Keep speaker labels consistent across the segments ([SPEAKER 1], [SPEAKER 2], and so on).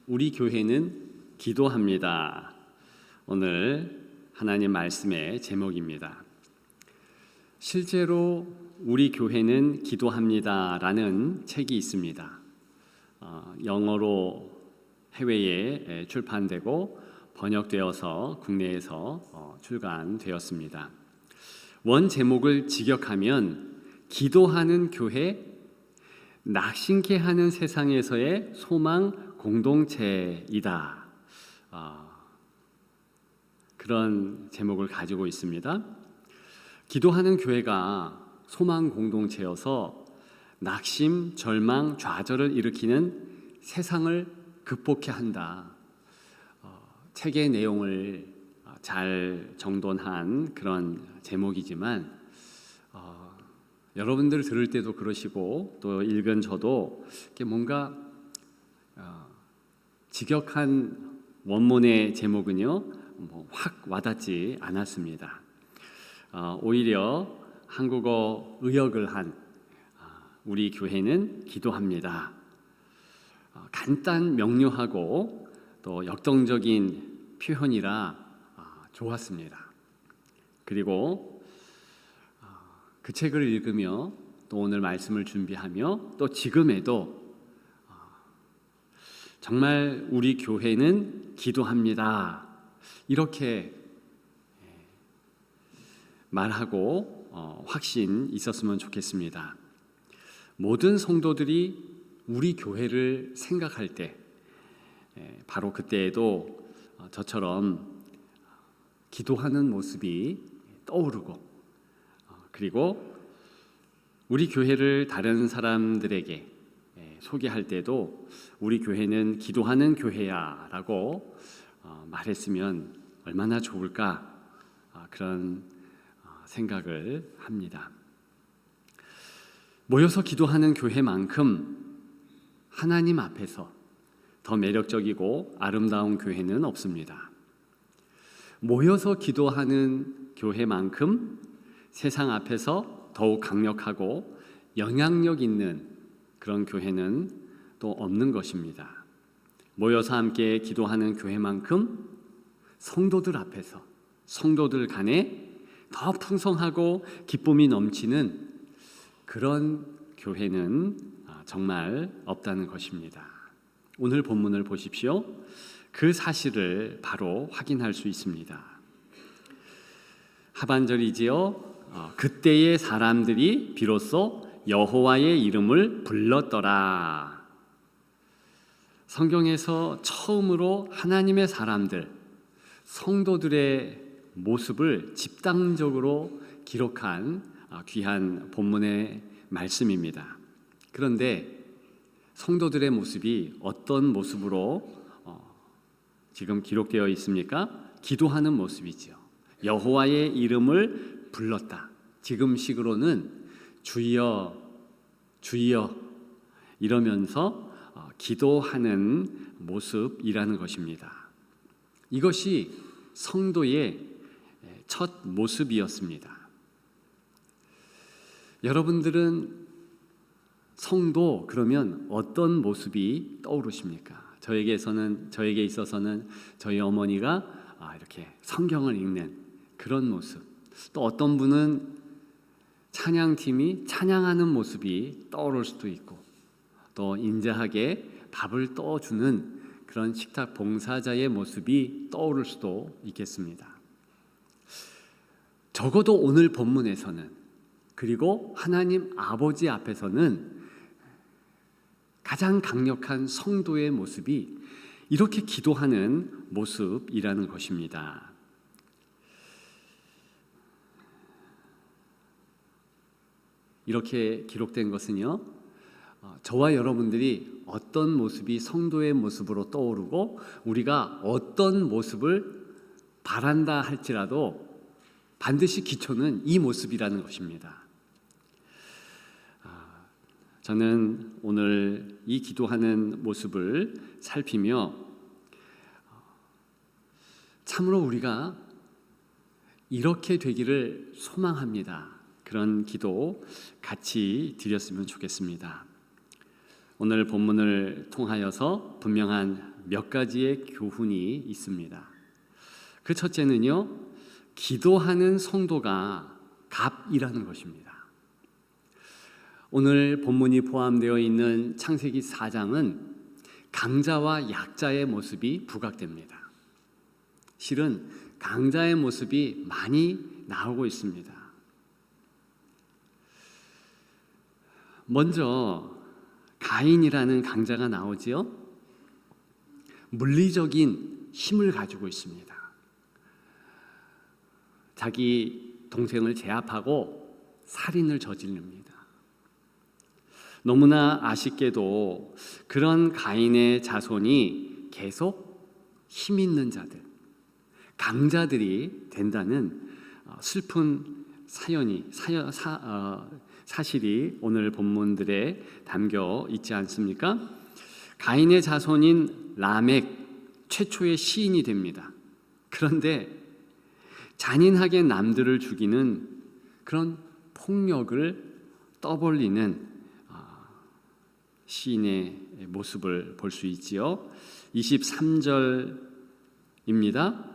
[SPEAKER 1] 우리 교회는 기도합니다. 오늘 하나님 말씀의 제목입니다. 실제로 우리 교회는 기도합니다라는 책이 있습니다. 영어로 해외에 출판되고 번역되어서 국내에서 출간되었습니다. 원 제목을 직역하면 기도하는 교회, 낙심케 하는 세상에서의 소망 공동체이다. 그런 제목을 가지고 있습니다. 기도하는 교회가 소망 공동체여서 낙심, 절망, 좌절을 일으키는 세상을 극복해야 한다. 책의 내용을 잘 정돈한 그런 제목이지만 여러분들 들을 때도 그러시고 또 읽은 저도 뭔가 직역한 원문의 제목은요 확 와닿지 않았습니다. 오히려 한국어 의역을 한 우리 교회는 기도합니다. 간단 명료하고 또 역동적인 표현이라 좋았습니다. 그리고 그 책을 읽으며 또 오늘 말씀을 준비하며 또 지금에도 정말 우리 교회는 기도합니다. 이렇게 말하고 확신 있었으면 좋겠습니다. 모든 성도들이 우리 교회를 생각할 때 바로 그때에도 저처럼 기도하는 모습이 떠오르고 그리고 우리 교회를 다른 사람들에게 소개할 때도 우리 교회는 기도하는 교회야 라고 말했으면 얼마나 좋을까 그런 생각을 합니다. 모여서 기도하는 교회만큼 하나님 앞에서 더 매력적이고 아름다운 교회는 없습니다. 모여서 기도하는 교회만큼 세상 앞에서 더욱 강력하고 영향력 있는 그런 교회는 또 없는 것입니다. 모여서 함께 기도하는 교회만큼 성도들 앞에서 성도들 간에 더 풍성하고 기쁨이 넘치는 그런 교회는 정말 없다는 것입니다. 오늘 본문을 보십시오. 그 사실을 바로 확인할 수 있습니다. 하반절이지요. 그때의 사람들이 비로소 여호와의 이름을 불렀더라. 성경에서 처음으로 하나님의 사람들, 성도들의 모습을 집단적으로 기록한 귀한 본문의 말씀입니다. 그런데 성도들의 모습이 어떤 모습으로 지금 기록되어 있습니까? 기도하는 모습이죠. 여호와의 이름을 불렀다. 지금식으로는 주여 주여 이러면서 기도하는 모습이라는 것입니다. 이것이 성도의 첫 모습이었습니다. 여러분들은 성도 그러면 어떤 모습이 떠오르십니까? 저에게 있어서는 저희 어머니가 이렇게 성경을 읽는 그런 모습, 또 어떤 분은 찬양팀이 찬양하는 모습이 떠오를 수도 있고 또 인자하게 밥을 떠주는 그런 식탁 봉사자의 모습이 떠오를 수도 있겠습니다. 적어도 오늘 본문에서는 그리고 하나님 아버지 앞에서는 가장 강력한 성도의 모습이 이렇게 기도하는 모습이라는 것입니다. 이렇게 기록된 것은요, 저와 여러분들이 어떤 모습이 성도의 모습으로 떠오르고 우리가 어떤 모습을 바란다 할지라도 반드시 기초는 이 모습이라는 것입니다. 저는 오늘 이 기도하는 모습을 살피며 참으로 우리가 이렇게 되기를 소망합니다. 그런 기도 같이 드렸으면 좋겠습니다. 오늘 본문을 통하여서 분명한 몇 가지의 교훈이 있습니다. 그 첫째는요, 기도하는 성도가 값이라는 것입니다. 오늘 본문이 포함되어 있는 창세기 4장은 강자와 약자의 모습이 부각됩니다. 실은 강자의 모습이 많이 나오고 있습니다. 먼저 가인이라는 강자가 나오지요. 물리적인 힘을 가지고 있습니다. 자기 동생을 제압하고 살인을 저지릅니다. 너무나 아쉽게도 그런 가인의 자손이 계속 힘 있는 자들, 강자들이 된다는 슬픈 사실이 오늘 본문들에 담겨 있지 않습니까? 가인의 자손인 라멕, 최초의 시인이 됩니다. 그런데 잔인하게 남들을 죽이는 그런 폭력을 떠벌리는 시인의 모습을 볼 수 있지요. 23절입니다.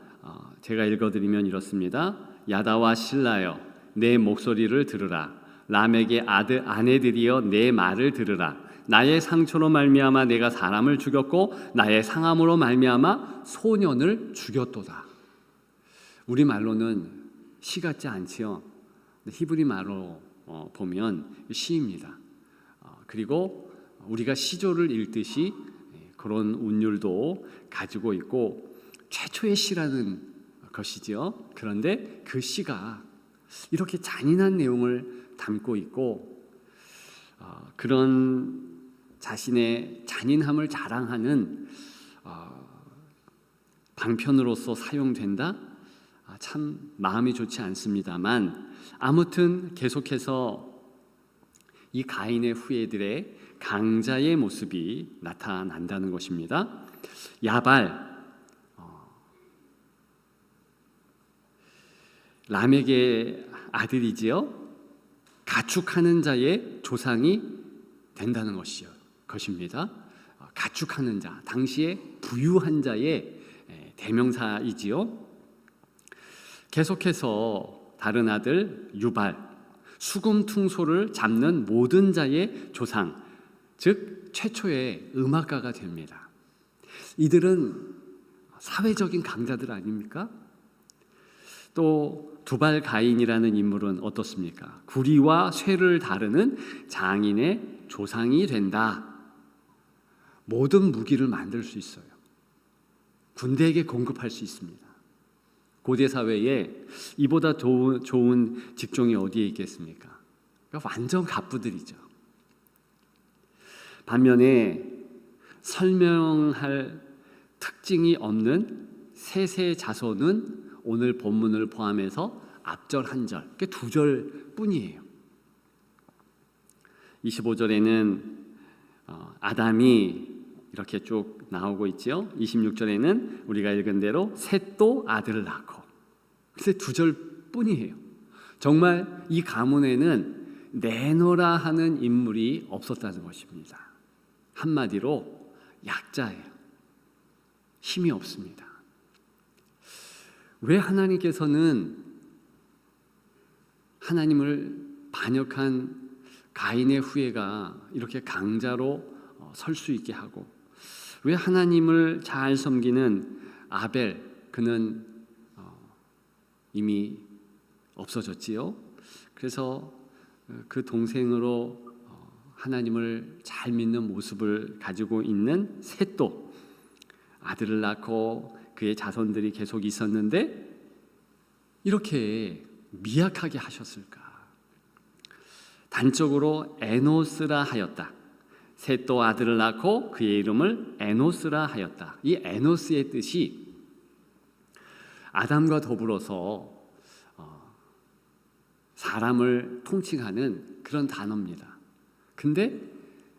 [SPEAKER 1] 제가 읽어드리면 이렇습니다. 야다와 실라여 내 목소리를 들으라. 라멕의 아내들이여 내 말을 들으라. 나의 상처로 말미암아 내가 사람을 죽였고 나의 상함으로 말미암아 소년을 죽였도다. 우리 말로는 시 같지 않지요. 히브리 말로 보면 시입니다. 그리고 우리가 시조를 읽듯이 그런 운율도 가지고 있고 최초의 시라는 것이죠. 그런데 그 시가 이렇게 잔인한 내용을 담고 있고 그런 자신의 잔인함을 자랑하는 방편으로서 사용된다? 참 마음이 좋지 않습니다만 아무튼 계속해서 이 가인의 후예들의 강자의 모습이 나타난다는 것입니다. 야발, 라멕의 아들이지요. 가축하는 자의 조상이 된다는 것입니다. 가축하는 자, 당시에 부유한 자의 대명사이지요. 계속해서 다른 아들 유발, 수금퉁소를 잡는 모든 자의 조상, 즉 최초의 음악가가 됩니다. 이들은 사회적인 강자들 아닙니까? 또 두발 가인이라는 인물은 어떻습니까? 구리와 쇠를 다루는 장인의 조상이 된다. 모든 무기를 만들 수 있어요. 군대에게 공급할 수 있습니다. 고대 사회에 이보다 좋은 직종이 어디에 있겠습니까? 그러니까 완전 갑부들이죠. 반면에 설명할 특징이 없는 셋의 자손은 오늘 본문을 포함해서 앞절 한 절, 그게 두 절뿐이에요. 25절에는 아담이 이렇게 쭉 나오고 있죠. 26절에는 우리가 읽은 대로 셋도 아들을 낳고, 그래서 두 절뿐이에요. 정말 이 가문에는 내노라 하는 인물이 없었다는 것입니다. 한마디로 약자예요. 힘이 없습니다. 왜 하나님께서는 하나님을 반역한 가인의 후예가 이렇게 강자로 설 수 있게 하고, 왜 하나님을 잘 섬기는 아벨, 그는 이미 없어졌지요. 그래서 그 동생으로 하나님을 잘 믿는 모습을 가지고 있는 셋도 아들을 낳고 그의 자손들이 계속 있었는데 이렇게 미약하게 하셨을까? 단적으로 에노스라 하였다. 셋도 아들을 낳고 그의 이름을 에노스라 하였다. 이 에노스의 뜻이 아담과 더불어서 사람을 통칭하는 그런 단어입니다. 근데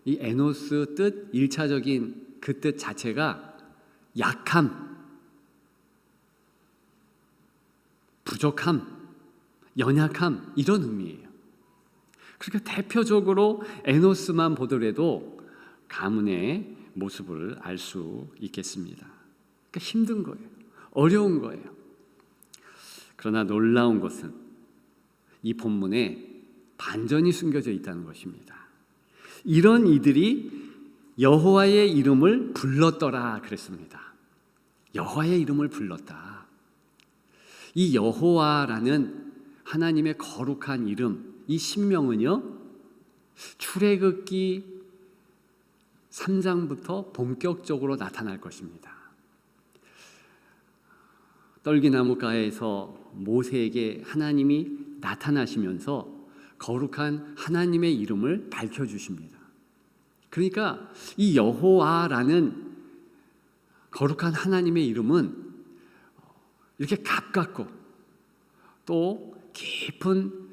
[SPEAKER 1] 이 에노스 뜻, 1차적인 그 뜻 자체가 약함, 부족함, 연약함, 이런 의미예요. 그러니까 대표적으로 에노스만 보더라도 가문의 모습을 알 수 있겠습니다. 그러니까 힘든 거예요. 어려운 거예요. 그러나 놀라운 것은 이 본문에 반전이 숨겨져 있다는 것입니다. 이런 이들이 여호와의 이름을 불렀더라 그랬습니다. 여호와의 이름을 불렀다. 이 여호와라는 하나님의 거룩한 이름, 이 신명은요, 출애굽기 3장부터 본격적으로 나타날 것입니다. 떨기나무가에서 모세에게 하나님이 나타나시면서 거룩한 하나님의 이름을 밝혀주십니다. 그러니까 이 여호와라는 거룩한 하나님의 이름은 이렇게 가깝고 또 깊은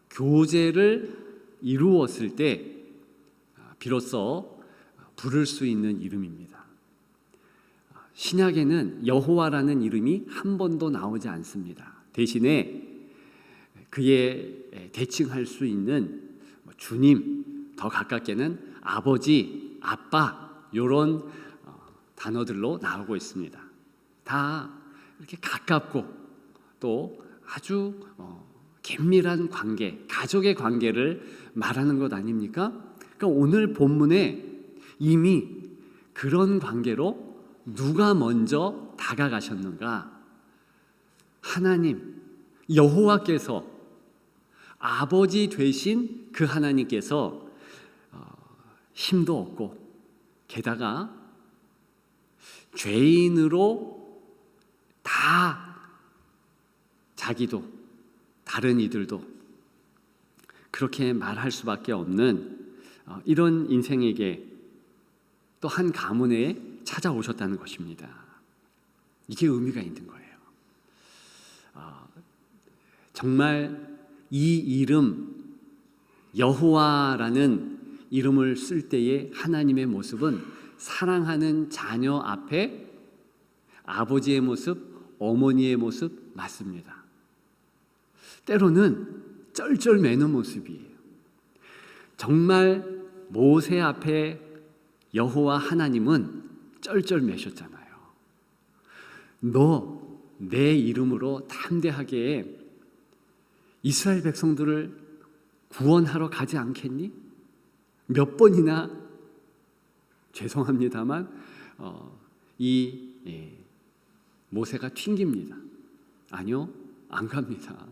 [SPEAKER 1] 교제를 이루었을 때 비로소 부를 수 있는 이름입니다. 신약에는 여호와라는 이름이 한 번도 나오지 않습니다. 대신에 그에 대칭할 수 있는 주님, 더 가깝게는 아버지, 아빠 이런 단어들로 나오고 있습니다. 다 이렇게 가깝고 또 아주 긴밀한 관계, 가족의 관계를 말하는 것 아닙니까? 그러니까 오늘 본문에 이미 그런 관계로 누가 먼저 다가가셨는가? 하나님, 여호와께서, 아버지 되신 그 하나님께서 힘도 없고 게다가 죄인으로 다 자기도 다른 이들도 그렇게 말할 수밖에 없는 이런 인생에게 또 한 가문에 찾아오셨다는 것입니다. 이게 의미가 있는 거예요. 정말 이 이름 여호와라는 이름을 쓸 때의 하나님의 모습은 사랑하는 자녀 앞에 아버지의 모습, 어머니의 모습 맞습니다. 때로는 쩔쩔매는 모습이에요. 정말 모세 앞에 여호와 하나님은 쩔쩔매셨잖아요. 너 내 이름으로 담대하게 이스라엘 백성들을 구원하러 가지 않겠니? 몇 번이나 죄송합니다만 모세가 튕깁니다. 아니요, 안 갑니다.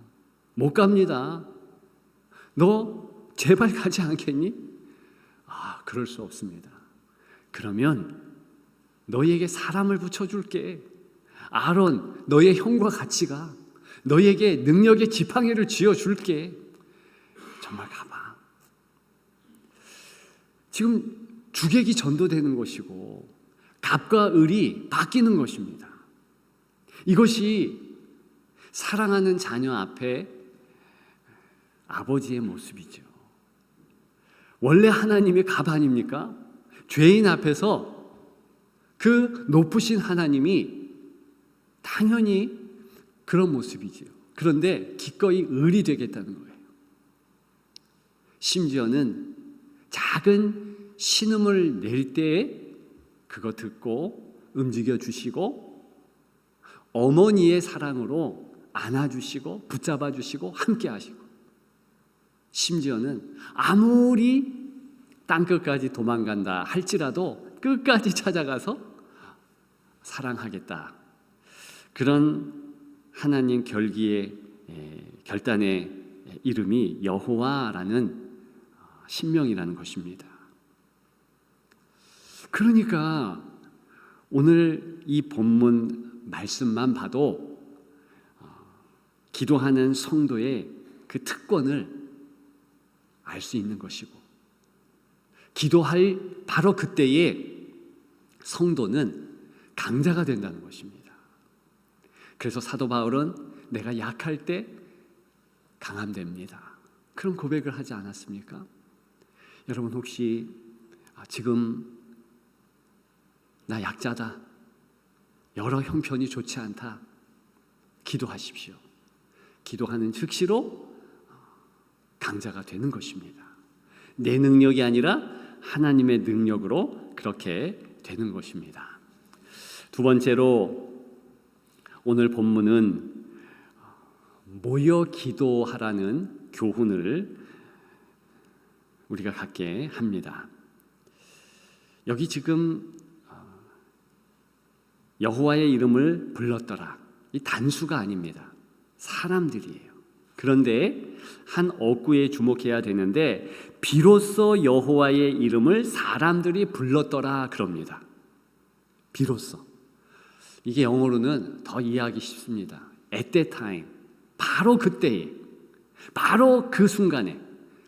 [SPEAKER 1] 못 갑니다. 너 제발 가지 않겠니? 그럴 수 없습니다. 그러면 너희에게 사람을 붙여줄게. 아론, 너의 형과 같이 가. 너희에게 능력의 지팡이를 쥐어줄게. 정말 가봐. 지금 주객이 전도되는 것이고 갑과 을이 바뀌는 것입니다. 이것이 사랑하는 자녀 앞에 아버지의 모습이죠. 원래 하나님이 갑 아닙니까? 죄인 앞에서 그 높으신 하나님이 당연히 그런 모습이지요. 그런데 기꺼이 을이 되겠다는 거예요. 심지어는 작은 신음을 낼 때에 그거 듣고 움직여 주시고 어머니의 사랑으로 안아주시고 붙잡아 주시고 함께 하시고 심지어는 아무리 땅끝까지 도망간다 할지라도 끝까지 찾아가서 사랑하겠다. 그런 하나님 결단의 이름이 여호와라는 신명이라는 것입니다. 그러니까 오늘 이 본문 말씀만 봐도 기도하는 성도의 그 특권을 알 수 있는 것이고 기도할 바로 그때에 성도는 강자가 된다는 것입니다. 그래서 사도 바울은 내가 약할 때 강함됩니다. 그런 고백을 하지 않았습니까? 여러분 혹시 지금 나 약자다. 여러 형편이 좋지 않다. 기도하십시오. 기도하는 즉시로 강자가 되는 것입니다. 내 능력이 아니라 하나님의 능력으로 그렇게 되는 것입니다. 두 번째로 오늘 본문은 모여 기도하라는 교훈을 우리가 갖게 합니다. 여기 지금 여호와의 이름을 불렀더라. 이 단수가 아닙니다. 사람들이에요. 그런데 한 어구에 주목해야 되는데 비로소 여호와의 이름을 사람들이 불렀더라 그럽니다. 비로소. 이게 영어로는 더 이해하기 쉽습니다. At that time. 바로 그때에. 바로 그 순간에.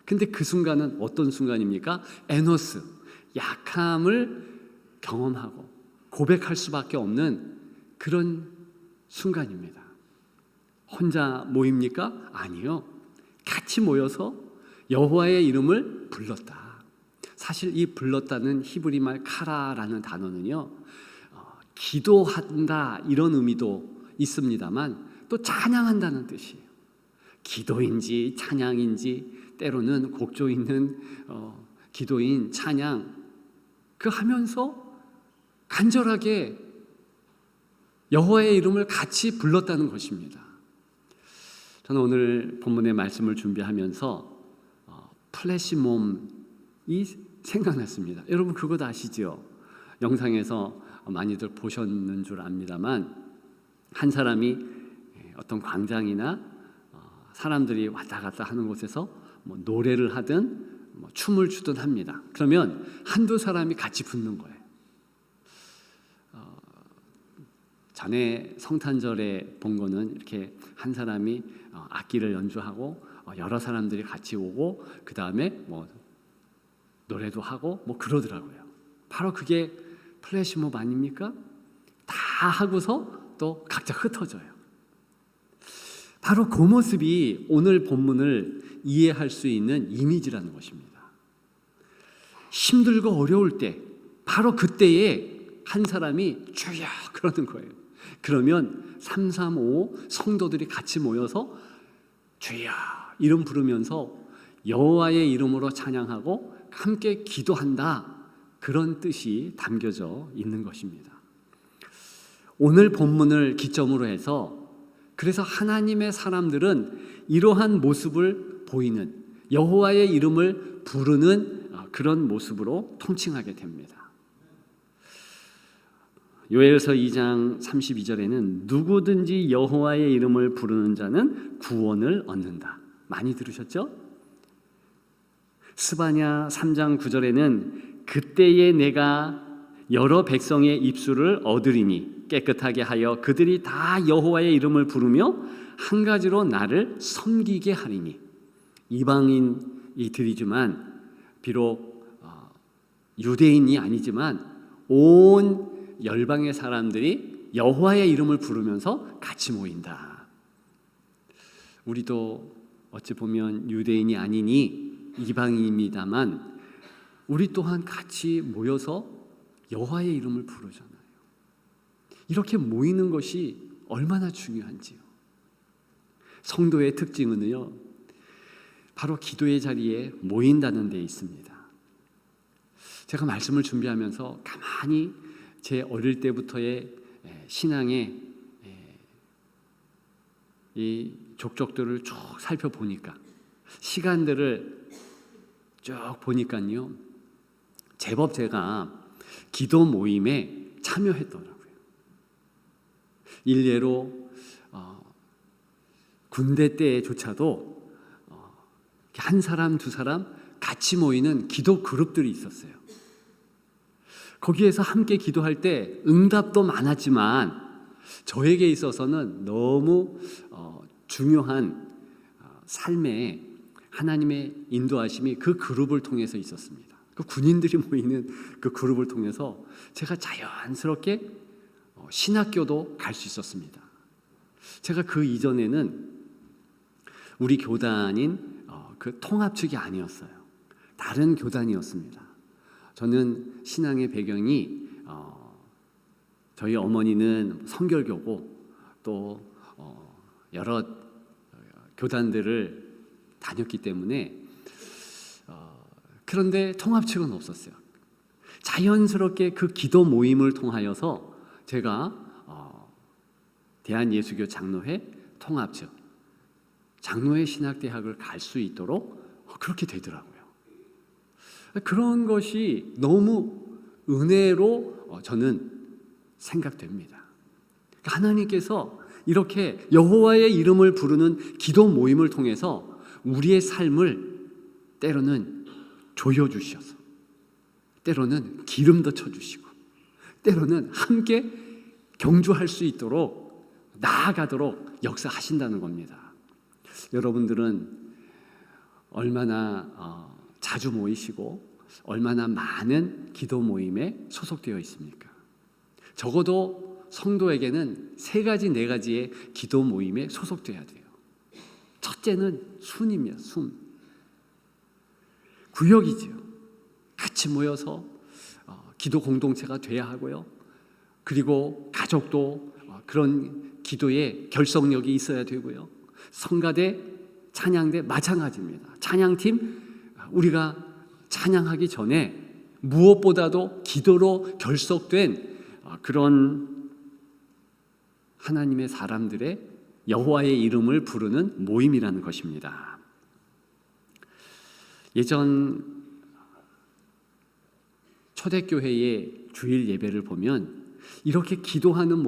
[SPEAKER 1] 근데 그 순간은 어떤 순간입니까? 에노스. 약함을 경험하고 고백할 수밖에 없는 그런 순간입니다. 혼자 모입니까? 아니요. 같이 모여서 여호와의 이름을 불렀다. 사실 이 불렀다는 히브리 말 카라라는 단어는요, 기도한다 이런 의미도 있습니다만 또 찬양한다는 뜻이에요. 기도인지 찬양인지 때로는 곡조 있는 기도인 찬양 그 하면서 간절하게 여호와의 이름을 같이 불렀다는 것입니다. 저는 오늘 본문의 말씀을 준비하면서 플래시몹이 생각났습니다. 여러분 그거 아시죠? 영상에서 많이들 보셨는 줄 압니다만 한 사람이 어떤 광장이나 사람들이 왔다 갔다 하는 곳에서 뭐 노래를 하든 뭐 춤을 추든 합니다. 그러면 한두 사람이 같이 붙는 거예요. 전에 성탄절에 본 거는 이렇게 한 사람이 악기를 연주하고 여러 사람들이 같이 오고 그 다음에 뭐 노래도 하고 뭐 그러더라고요. 바로 그게 플래시몹 아닙니까? 다 하고서 또 각자 흩어져요. 바로 그 모습이 오늘 본문을 이해할 수 있는 이미지라는 것입니다. 힘들고 어려울 때 바로 그때에 한 사람이 주여 그러는 거예요. 그러면 335 성도들이 같이 모여서 주여 이름 부르면서 여호와의 이름으로 찬양하고 함께 기도한다. 그런 뜻이 담겨져 있는 것입니다. 오늘 본문을 기점으로 해서 그래서 하나님의 사람들은 이러한 모습을 보이는 여호와의 이름을 부르는 그런 모습으로 통칭하게 됩니다. 요엘서 2장 32절에는 누구든지 여호와의 이름을 부르는 자는 구원을 얻는다. 많이 들으셨죠? 스바냐 3장 9절에는 그때에 내가 여러 백성의 입술을 얻으리니 깨끗하게 하여 그들이 다 여호와의 이름을 부르며 한 가지로 나를 섬기게 하리니. 이방인이들이지만 비록 유대인이 아니지만 온 열방의 사람들이 여호와의 이름을 부르면서 같이 모인다. 우리도 어찌 보면 유대인이 아니니 이방인입니다만 우리 또한 같이 모여서 여호와의 이름을 부르잖아요. 이렇게 모이는 것이 얼마나 중요한지요. 성도의 특징은요, 바로 기도의 자리에 모인다는 데 있습니다. 제가 말씀을 준비하면서 가만히 제 어릴 때부터의 신앙의 이 족적들을 쭉 살펴보니까 시간들을 쭉 보니까요, 제법 제가 기도 모임에 참여했더라고요. 일례로 군대 때조차도 한 사람 두 사람 같이 모이는 기도 그룹들이 있었어요. 거기에서 함께 기도할 때 응답도 많았지만 저에게 있어서는 너무 중요한 삶에 하나님의 인도하심이 그 그룹을 통해서 있었습니다. 그 군인들이 모이는 그 그룹을 통해서 제가 자연스럽게 신학교도 갈 수 있었습니다. 제가 그 이전에는 우리 교단인 그 통합 측이 아니었어요. 다른 교단이었습니다. 저는 신앙의 배경이 저희 어머니는 성결교고 또 여러 교단들을 다녔기 때문에 그런데 통합측은 없었어요. 자연스럽게 그 기도 모임을 통하여서 제가 대한예수교 장로회 통합측 장로회 신학대학을 갈 수 있도록 그렇게 되더라고요. 그런 것이 너무 은혜로 저는 생각됩니다. 하나님께서 이렇게 여호와의 이름을 부르는 기도 모임을 통해서 우리의 삶을 때로는 조여주셔서, 때로는 기름도 쳐주시고, 때로는 함께 경주할 수 있도록 나아가도록 역사하신다는 겁니다. 여러분들은 얼마나 자주 모이시고 얼마나 많은 기도 모임에 소속되어 있습니까? 적어도 성도에게는 3가지, 4가지의 기도 모임에 소속돼야 돼요. 첫째는 순입니다. 순. 구역이지요. 같이 모여서 기도 공동체가 돼야 하고요. 그리고 가족도 그런 기도에 결속력이 있어야 되고요. 성가대, 찬양대 마찬가지입니다. 찬양팀, 우리가 찬양하기 전에 무엇보다도 기도로 결속된 그런 하나님의 사람들의 여호와의 이름을 부르는 모임이라는 것입니다. 예전 초대교회의 주일 예배를 보면 이렇게 기도하는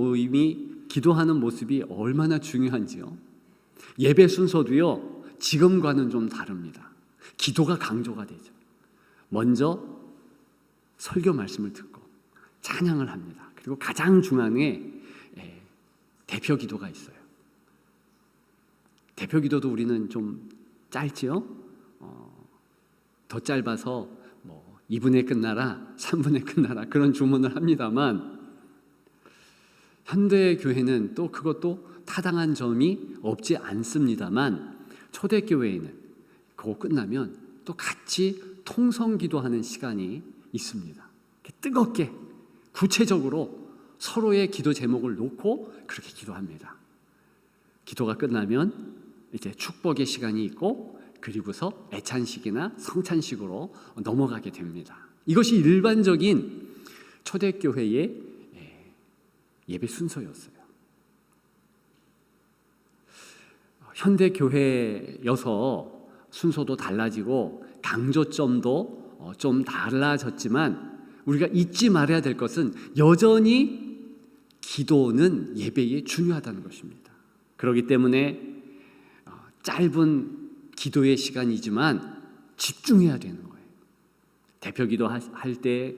[SPEAKER 1] 모습이 얼마나 중요한지요. 예배 순서도요, 지금과는 좀 다릅니다. 기도가 강조가 되죠. 먼저 설교 말씀을 듣고 찬양을 합니다. 그리고 가장 중앙에 대표 기도가 있어요. 대표 기도도 우리는 좀 짧지요. 더 짧아서 2분에 끝나라, 3분에 끝나라 그런 주문을 합니다만, 현대 교회는 또 그것도 타당한 점이 없지 않습니다만, 초대교회에는 그거 끝나면 또 같이 통성기도하는 시간이 있습니다. 뜨겁게 구체적으로 서로의 기도 제목을 놓고 그렇게 기도합니다. 기도가 끝나면 이제 축복의 시간이 있고, 그리고서 애찬식이나 성찬식으로 넘어가게 됩니다. 이것이 일반적인 초대교회의 예배 순서였어요. 현대교회여서 순서도 달라지고 강조점도 좀 달라졌지만, 우리가 잊지 말아야 될 것은 여전히 기도는 예배에 중요하다는 것입니다. 그렇기 때문에 짧은 기도의 시간이지만 집중해야 되는 거예요. 대표 기도할 때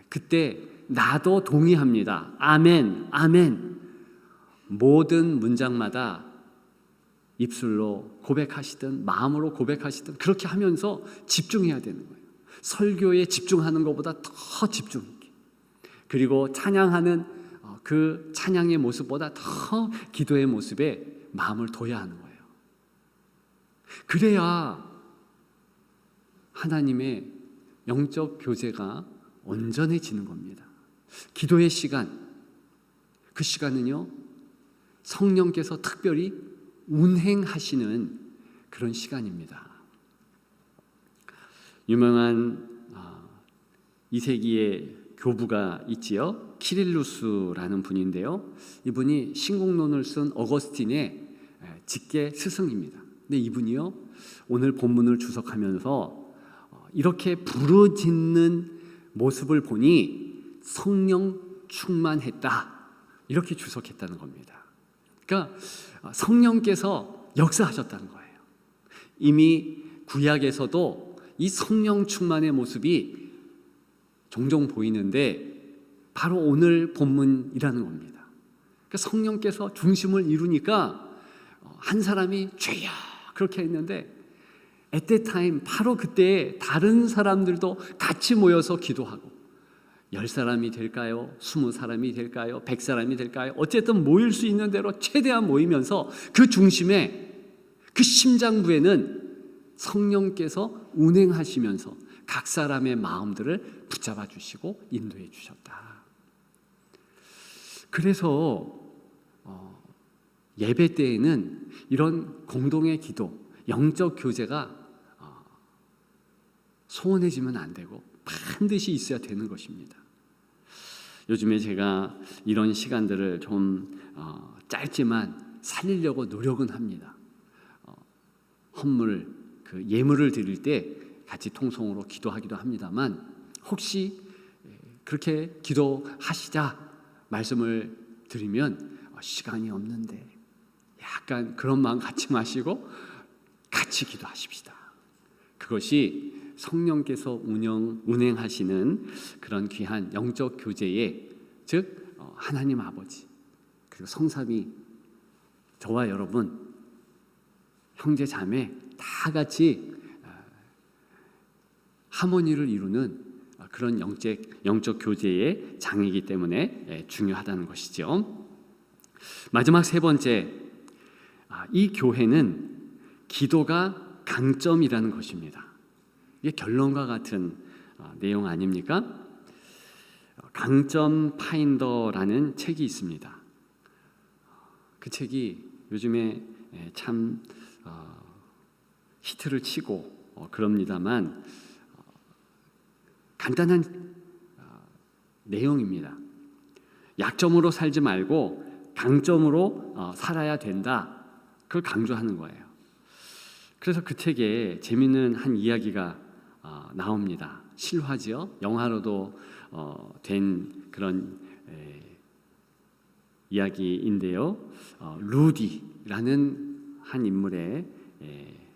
[SPEAKER 1] 그때 나도 동의합니다. 아멘, 아멘. 모든 문장마다 입술로 고백하시든 마음으로 고백하시든 그렇게 하면서 집중해야 되는 거예요. 설교에 집중하는 것보다 더 집중 있게, 그리고 찬양하는 그 찬양의 모습보다 더 기도의 모습에 마음을 둬야 하는 거예요. 그래야 하나님의 영적 교제가 온전해지는 겁니다. 기도의 시간, 그 시간은요, 성령께서 특별히 운행하시는 그런 시간입니다. 유명한 2세기의 교부가 있지요. 키릴루스라는 분인데요. 이분이 신공론을 쓴 어거스틴의 직계 스승입니다. 근데 이분이요, 오늘 본문을 주석하면서 이렇게 부르짖는 모습을 보니 성령 충만했다, 이렇게 주석했다는 겁니다. 그러니까 성령께서 역사하셨다는 거예요. 이미 구약에서도 이 성령 충만의 모습이 종종 보이는데 바로 오늘 본문이라는 겁니다. 그러니까 성령께서 중심을 이루니까 한 사람이 죄야 그렇게 했는데, at that time, 바로 그때 다른 사람들도 같이 모여서 기도하고, 10사람이 될까요? 20사람이 될까요? 100사람이 될까요? 어쨌든 모일 수 있는 대로 최대한 모이면서 그 중심에, 그 심장부에는 성령께서 운행하시면서 각 사람의 마음들을 붙잡아 주시고 인도해 주셨다. 그래서 예배 때에는 이런 공동의 기도, 영적 교제가 소원해지면 안 되고 반드시 있어야 되는 것입니다. 요즘에 제가 이런 시간들을 좀 짧지만 살리려고 노력은 합니다. 헌물, 그 예물을 드릴 때 같이 통성으로 기도하기도 합니다만, 혹시 그렇게 기도하시자 말씀을 드리면 시간이 없는데 약간 그런 마음 갖지 마시고 같이 기도하십시다. 그것이 성령께서 운행하시는 그런 귀한 영적 교제에, 즉 하나님 아버지 그리고 성삼위, 저와 여러분 형제 자매 다 같이 하모니를 이루는 그런 영적 교제의 장이기 때문에 중요하다는 것이죠. 마지막 세 번째, 이 교회는 기도가 강점이라는 것입니다. 이게 결론과 같은 내용 아닙니까? 강점 파인더라는 책이 있습니다. 그 책이 요즘에 참 히트를 치고 그럽니다만 간단한 내용입니다. 약점으로 살지 말고 강점으로 살아야 된다, 그걸 강조하는 거예요. 그래서 그 책에 재미있는 한 이야기가 나옵니다. 실화지요. 영화로도 된 그런 이야기인데요. 루디라는 한 인물의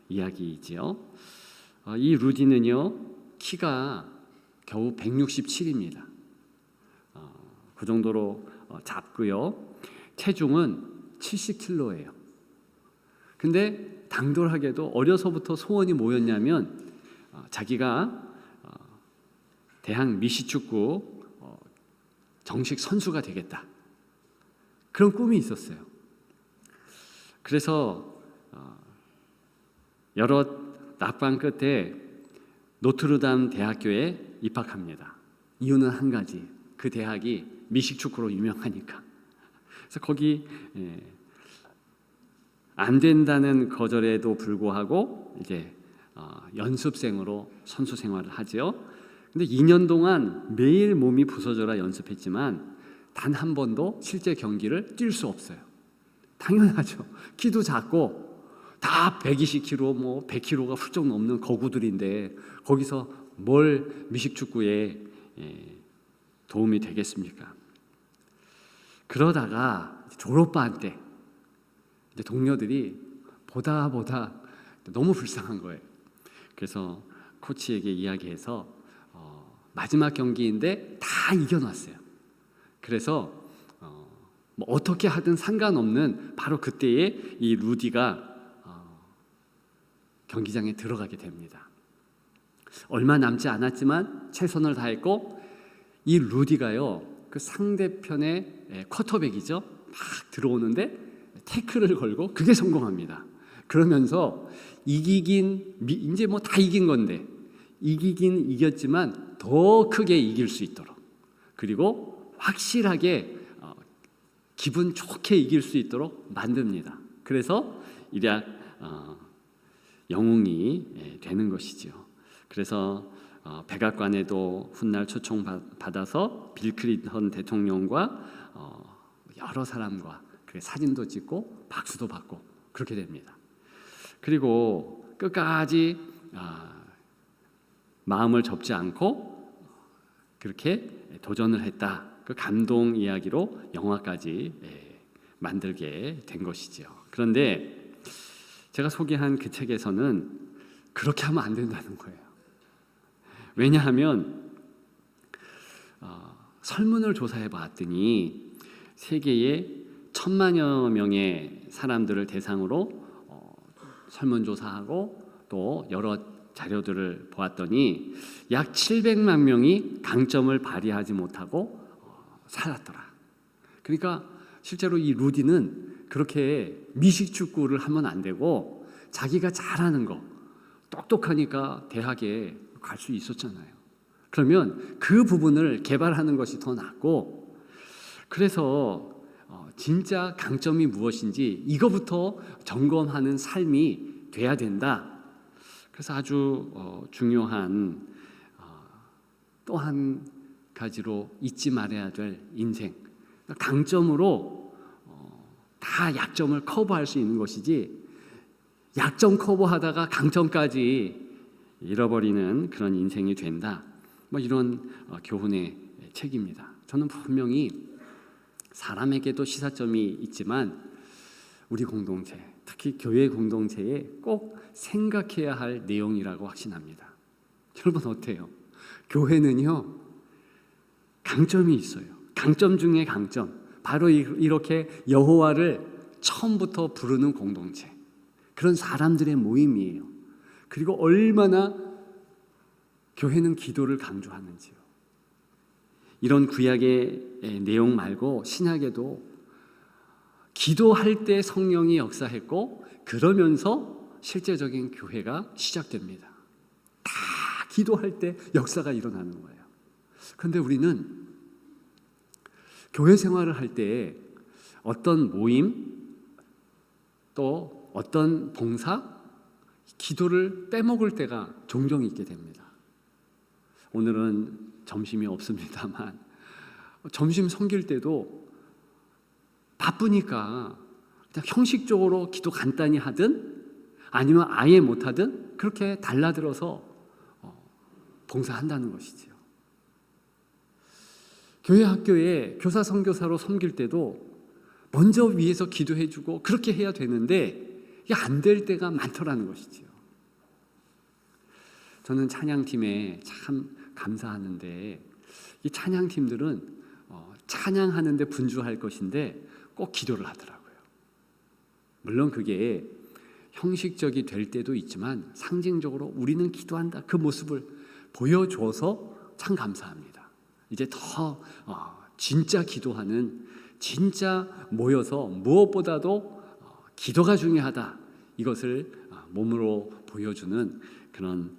[SPEAKER 1] 이야기이지요. 이 루디는요, 키가 겨우 167입니다. 그 정도로 작고요. 체중은 70kg예요. 근데 당돌하게도 어려서부터 소원이 뭐였냐면 자기가 대학 미시축구 정식 선수가 되겠다, 그런 꿈이 있었어요. 그래서 여러 낙방 끝에 노트르담 대학교에 입학합니다. 이유는 한 가지, 그 대학이 미식축구로 유명하니까. 그래서 거기 안 된다는 거절에도 불구하고 이제 연습생으로 선수 생활을 하죠. 근데 2년 동안 매일 몸이 부서져라 연습했지만 단 한 번도 실제 경기를 뛸 수 없어요. 당연하죠. 키도 작고 다 120kg, 뭐 100kg가 훌쩍 넘는 거구들인데 거기서 뭘 미식축구에 도움이 되겠습니까? 그러다가 졸업반 때 이제 동료들이 보다 너무 불쌍한 거예요. 그래서 코치에게 이야기해서 마지막 경기인데 다 이겨놨어요. 그래서 뭐 어떻게 하든 상관없는 바로 그때에 이 루디가 경기장에 들어가게 됩니다. 얼마 남지 않았지만 최선을 다했고, 이 루디가요, 그 상대편의 쿼터백이죠, 막 들어오는데 태클을 걸고 그게 성공합니다. 그러면서 이제 뭐 다 이긴 건데 이기긴 이겼지만 더 크게 이길 수 있도록, 그리고 확실하게 기분 좋게 이길 수 있도록 만듭니다. 그래서 이략 영웅이 되는 것이죠. 그래서 백악관에도 훗날 초청 받아서 빌 클린턴 대통령과 여러 사람과 사진도 찍고 박수도 받고 그렇게 됩니다. 그리고 끝까지 마음을 접지 않고 그렇게 도전을 했다, 그 감동 이야기로 영화까지 만들게 된 것이죠. 그런데 제가 소개한 그 책에서는 그렇게 하면 안 된다는 거예요. 왜냐하면 설문을 조사해 봤더니 세계에 1000만여 명의 사람들을 대상으로 설문조사하고 또 여러 자료들을 보았더니 약 700만 명이 강점을 발휘하지 못하고 살았더라. 그러니까 실제로 이 루디는 그렇게 미식축구를 하면 안 되고 자기가 잘하는 거, 똑똑하니까 대학에 갈 수 있었잖아요. 그러면 그 부분을 개발하는 것이 더 낫고, 그래서 진짜 강점이 무엇인지 이거부터 점검하는 삶이 돼야 된다. 그래서 아주 중요한 또 한 가지로 잊지 말아야 될 인생, 강점으로 다 약점을 커버할 수 있는 것이지, 약점 커버하다가 강점까지 잃어버리는 그런 인생이 된다, 뭐 이런 교훈의 책입니다. 저는 분명히 사람에게도 시사점이 있지만 우리 공동체, 특히 교회 공동체에 꼭 생각해야 할 내용이라고 확신합니다. 여러분 어때요? 교회는요, 강점이 있어요. 강점 중에 강점, 바로 이렇게 여호와를 처음부터 부르는 공동체, 그런 사람들의 모임이에요. 그리고 얼마나 교회는 기도를 강조하는지요. 이런 구약의 내용 말고 신약에도 기도할 때 성령이 역사했고, 그러면서 실제적인 교회가 시작됩니다. 다 기도할 때 역사가 일어나는 거예요. 그런데 우리는 교회 생활을 할 때 어떤 모임, 또 어떤 봉사, 기도를 빼먹을 때가 종종 있게 됩니다. 오늘은 점심이 없습니다만 점심 섬길 때도 바쁘니까 그냥 형식적으로 기도 간단히 하든 아니면 아예 못하든 그렇게 달라들어서 봉사한다는 것이지요. 교회 학교에 교사 선교사로 섬길 때도 먼저 위에서 기도해주고 그렇게 해야 되는데 이게 안 될 때가 많더라는 것이지요. 저는 찬양팀에 참 감사하는데, 이 찬양팀들은 찬양하는데 분주할 것인데 꼭 기도를 하더라고요. 물론 그게 형식적이 될 때도 있지만 상징적으로 우리는 기도한다, 그 모습을 보여줘서 참 감사합니다. 이제 더 진짜 기도하는, 진짜 모여서 무엇보다도 기도가 중요하다, 이것을 몸으로 보여주는 그런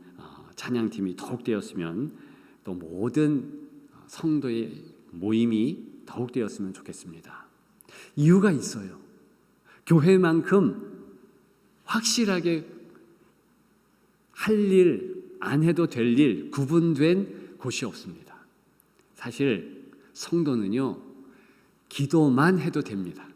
[SPEAKER 1] 찬양팀이 더욱 되었으면, 또 모든 성도의 모임이 더욱 되었으면 좋겠습니다. 이유가 있어요. 교회만큼 확실하게 할 일, 안 해도 될 일 구분된 곳이 없습니다. 사실 성도는요, 기도만 해도 됩니다.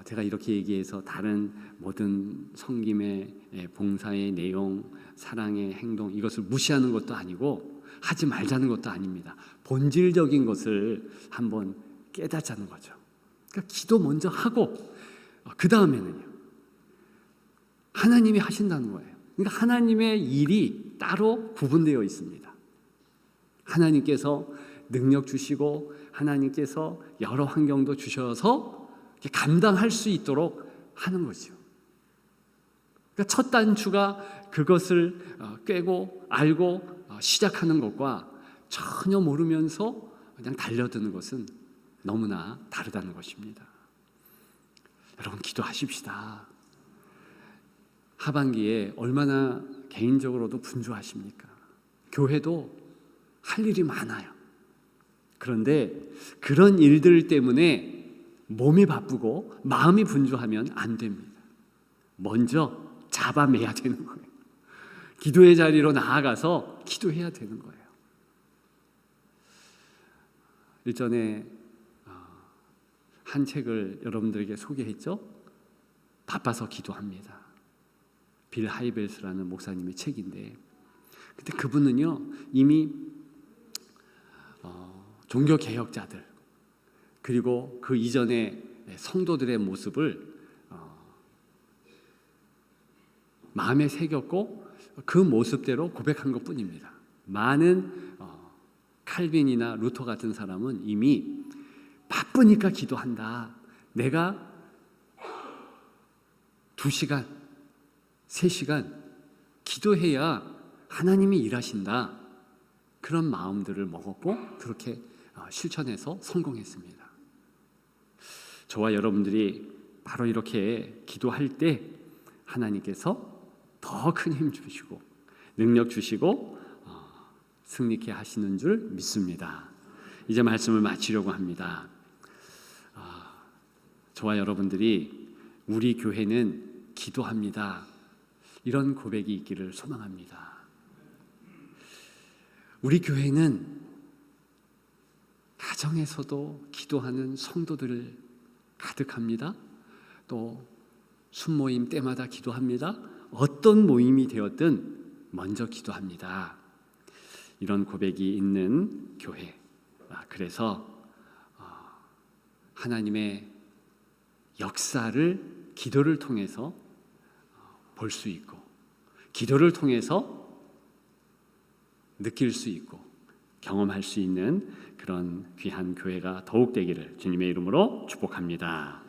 [SPEAKER 1] 제가 이렇게 얘기해서 다른 모든 섬김의 봉사의 내용, 사랑의 행동, 이것을 무시하는 것도 아니고 하지 말자는 것도 아닙니다. 본질적인 것을 한번 깨닫자는 거죠. 그러니까 기도 먼저 하고 그 다음에는요, 하나님이 하신다는 거예요. 그러니까 하나님의 일이 따로 구분되어 있습니다. 하나님께서 능력 주시고 하나님께서 여러 환경도 주셔서 감당할 수 있도록 하는 거죠. 그러니까 첫 단추가 그것을 꿰고 알고 시작하는 것과 전혀 모르면서 그냥 달려드는 것은 너무나 다르다는 것입니다. 여러분 기도하십시다. 하반기에 얼마나 개인적으로도 분주하십니까? 교회도 할 일이 많아요. 그런데 그런 일들 때문에 몸이 바쁘고 마음이 분주하면 안 됩니다. 먼저 잡아매야 되는 거예요. 기도의 자리로 나아가서 기도해야 되는 거예요. 일전에 한 책을 여러분들에게 소개했죠. 바빠서 기도합니다. 빌 하이벨스라는 목사님의 책인데, 근데 그분은요 이미 종교 개혁자들 그리고 그 이전의 성도들의 모습을 마음에 새겼고 그 모습대로 고백한 것뿐입니다. 많은 칼빈이나 루터 같은 사람은 이미 바쁘니까 기도한다, 내가 2시간, 3시간 기도해야 하나님이 일하신다, 그런 마음들을 먹었고 그렇게 실천해서 성공했습니다. 저와 여러분들이 바로 이렇게 기도할 때 하나님께서 더 큰 힘 주시고 능력 주시고 승리케 하시는 줄 믿습니다. 이제 말씀을 마치려고 합니다. 저와 여러분들이 우리 교회는 기도합니다, 이런 고백이 있기를 소망합니다. 우리 교회는 가정에서도 기도하는 성도들을 가득합니다. 또 순모임 때마다 기도합니다. 어떤 모임이 되었든 먼저 기도합니다. 이런 고백이 있는 교회. 그래서 하나님의 역사를 기도를 통해서 볼 수 있고, 기도를 통해서 느낄 수 있고 경험할 수 있는 그런 귀한 교회가 더욱 되기를 주님의 이름으로 축복합니다.